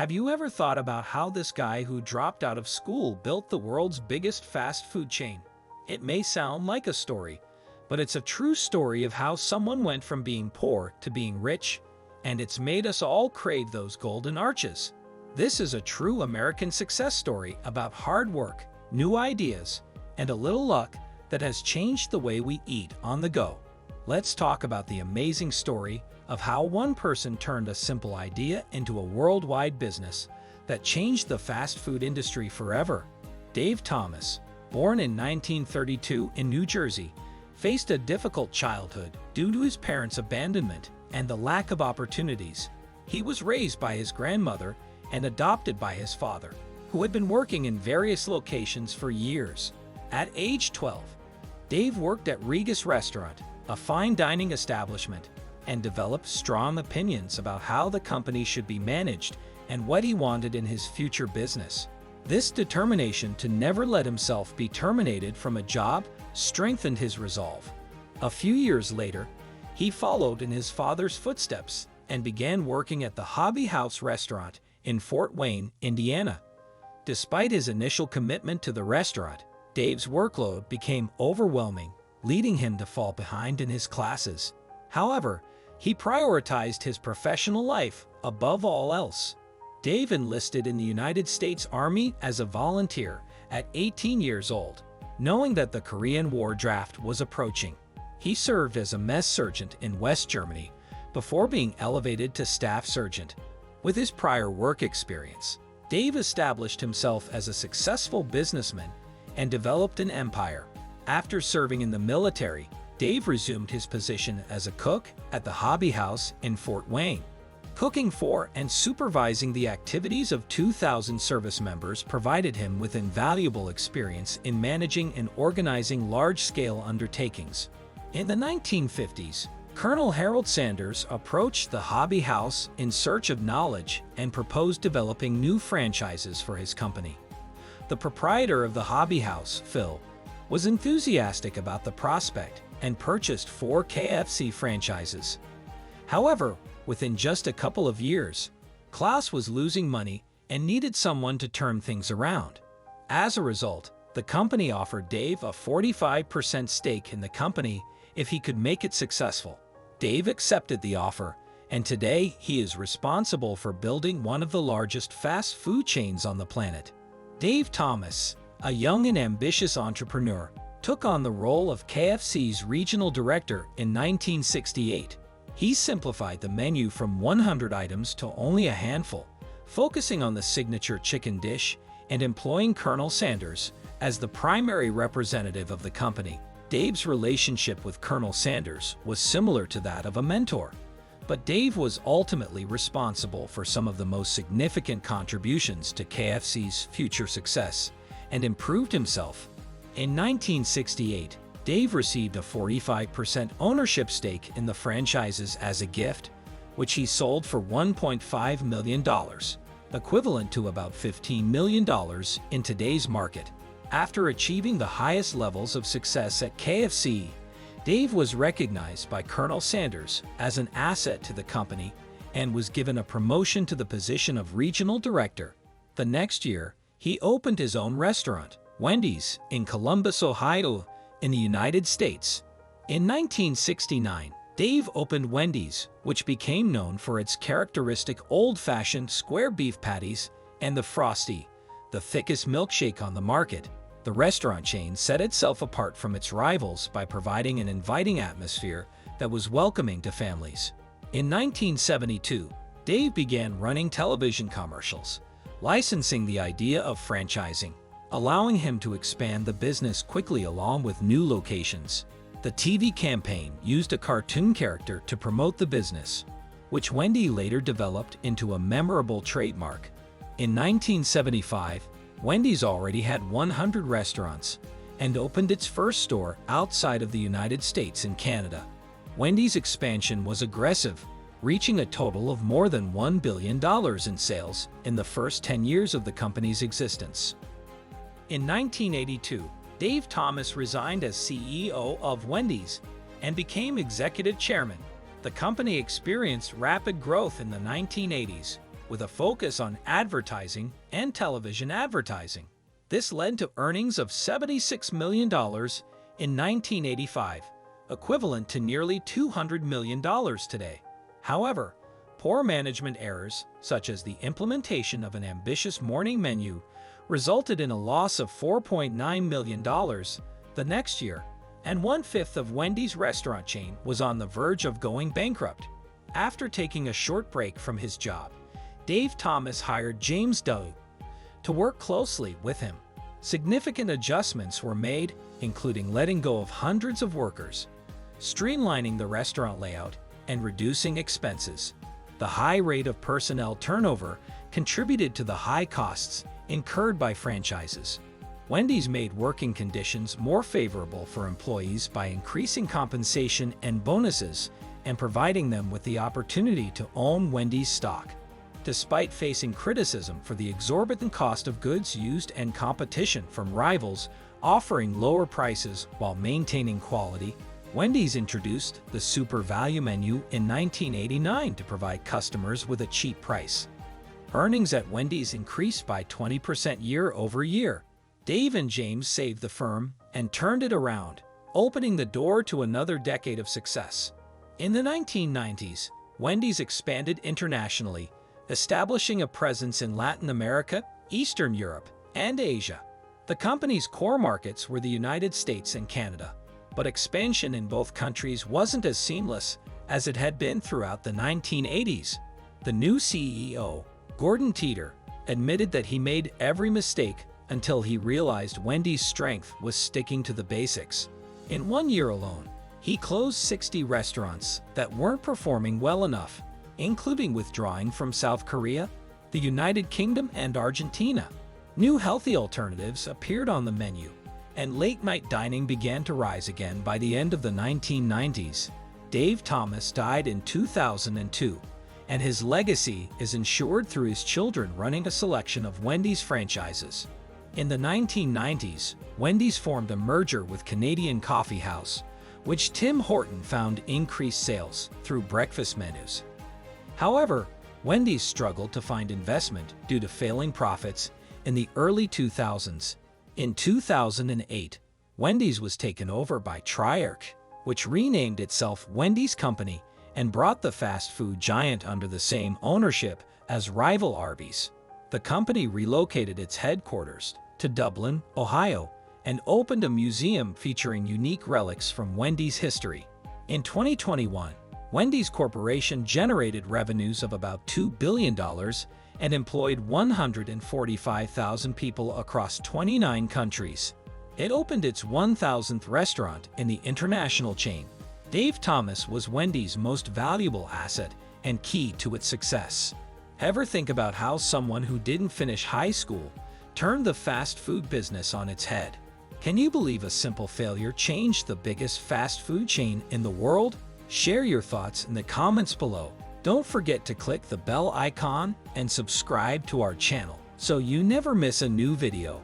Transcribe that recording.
Have you ever thought about how this guy who dropped out of school built the world's biggest fast food chain? It may sound like a story, but it's a true story of how someone went from being poor to being rich, and it's made us all crave those golden arches. This is a true American success story about hard work, new ideas, and a little luck that has changed the way we eat on the go. Let's talk about the amazing story of how one person turned a simple idea into a worldwide business that changed the fast food industry forever. Dave Thomas, born in 1932 in New Jersey, faced a difficult childhood due to his parents' abandonment and the lack of opportunities. He was raised by his grandmother and adopted by his father, who had been working in various locations for years. At age 12, Dave worked at Regus Restaurant, a fine dining establishment, and developed strong opinions about how the company should be managed and what he wanted in his future business. This determination to never let himself be terminated from a job strengthened his resolve. A few years later, he followed in his father's footsteps and began working at the Hobby House restaurant in Fort Wayne, Indiana. Despite his initial commitment to the restaurant, Dave's workload became overwhelming, leading him to fall behind in his classes. However, he prioritized his professional life above all else. Dave enlisted in the United States Army as a volunteer at 18 years old. Knowing that the Korean War draft was approaching, he served as a mess sergeant in West Germany before being elevated to staff sergeant. With his prior work experience, Dave established himself as a successful businessman and developed an empire. After serving in the military, Dave resumed his position as a cook at the Hobby House in Fort Wayne. Cooking for and supervising the activities of 2,000 service members provided him with invaluable experience in managing and organizing large-scale undertakings. In the 1950s, Colonel Harold Sanders approached the Hobby House in search of knowledge and proposed developing new franchises for his company. The proprietor of the Hobby House, Phil, was enthusiastic about the prospect and purchased 4 KFC franchises. However, within just a couple of years, Klaus was losing money and needed someone to turn things around. As a result, the company offered Dave a 45% stake in the company if he could make it successful. Dave accepted the offer, and today he is responsible for building one of the largest fast food chains on the planet. Dave Thomas, a young and ambitious entrepreneur, took on the role of KFC's regional director in 1968. He simplified the menu from 100 items to only a handful, focusing on the signature chicken dish and employing Colonel Sanders as the primary representative of the company. Dave's relationship with Colonel Sanders was similar to that of a mentor, but Dave was ultimately responsible for some of the most significant contributions to KFC's future success and improved himself. In 1968, Dave received a 45% ownership stake in the franchises as a gift, which he sold for $1.5 million, equivalent to about $15 million in today's market. After achieving the highest levels of success at KFC, Dave was recognized by Colonel Sanders as an asset to the company and was given a promotion to the position of regional director. The next year, he opened his own restaurant, Wendy's, in Columbus, Ohio, in the United States. In 1969, Dave opened Wendy's, which became known for its characteristic old-fashioned square beef patties and the Frosty, the thickest milkshake on the market. The restaurant chain set itself apart from its rivals by providing an inviting atmosphere that was welcoming to families. In 1972, Dave began running television commercials, licensing the idea of franchising, allowing him to expand the business quickly along with new locations. The TV campaign used a cartoon character to promote the business, which Wendy later developed into a memorable trademark. In 1975, Wendy's already had 100 restaurants and opened its first store outside of the United States and Canada. Wendy's expansion was aggressive, reaching a total of more than $1 billion in sales in the first 10 years of the company's existence. In 1982, Dave Thomas resigned as CEO of Wendy's and became executive chairman. The company experienced rapid growth in the 1980s, with a focus on advertising and television advertising. This led to earnings of $76 million in 1985, equivalent to nearly $200 million today. However, poor management errors, such as the implementation of an ambitious morning menu, resulted in a loss of $4.9 million the next year, and 1/5 of Wendy's restaurant chain was on the verge of going bankrupt. After taking a short break from his job, Dave Thomas hired James Doe to work closely with him. Significant adjustments were made, including letting go of hundreds of workers, streamlining the restaurant layout, and reducing expenses. The high rate of personnel turnover contributed to the high costs incurred by franchises. Wendy's made working conditions more favorable for employees by increasing compensation and bonuses and providing them with the opportunity to own Wendy's stock. Despite facing criticism for the exorbitant cost of goods used and competition from rivals offering lower prices while maintaining quality, Wendy's introduced the Super Value Menu in 1989 to provide customers with a cheap price. Earnings at Wendy's increased by 20% year over year. Dave and James saved the firm and turned it around, opening the door to another decade of success. In the 1990s, Wendy's expanded internationally, establishing a presence in Latin America, Eastern Europe, and Asia. The company's core markets were the United States and Canada, but expansion in both countries wasn't as seamless as it had been throughout the 1980s. The new CEO, Gordon Teeter, admitted that he made every mistake until he realized Wendy's strength was sticking to the basics. In 1 year alone, he closed 60 restaurants that weren't performing well enough, including withdrawing from South Korea, the United Kingdom, and Argentina. New healthy alternatives appeared on the menu, and late-night dining began to rise again by the end of the 1990s. Dave Thomas died in 2002, and his legacy is ensured through his children running a selection of Wendy's franchises. In the 1990s, Wendy's formed a merger with Canadian Coffee House, which Tim Horton found increased sales through breakfast menus. However, Wendy's struggled to find investment due to failing profits in the early 2000s. In 2008, Wendy's was taken over by Triarch, which renamed itself Wendy's Company and brought the fast food giant under the same ownership as rival Arby's. The company relocated its headquarters to Dublin, Ohio, and opened a museum featuring unique relics from Wendy's history. In 2021, Wendy's Corporation generated revenues of about $2 billion and employed 145,000 people across 29 countries. It opened its 1,000th restaurant in the international chain. Dave Thomas was Wendy's most valuable asset and key to its success. Ever think about how someone who didn't finish high school turned the fast food business on its head? Can you believe a simple failure changed the biggest fast food chain in the world? Share your thoughts in the comments below. Don't forget to click the bell icon and subscribe to our channel so you never miss a new video.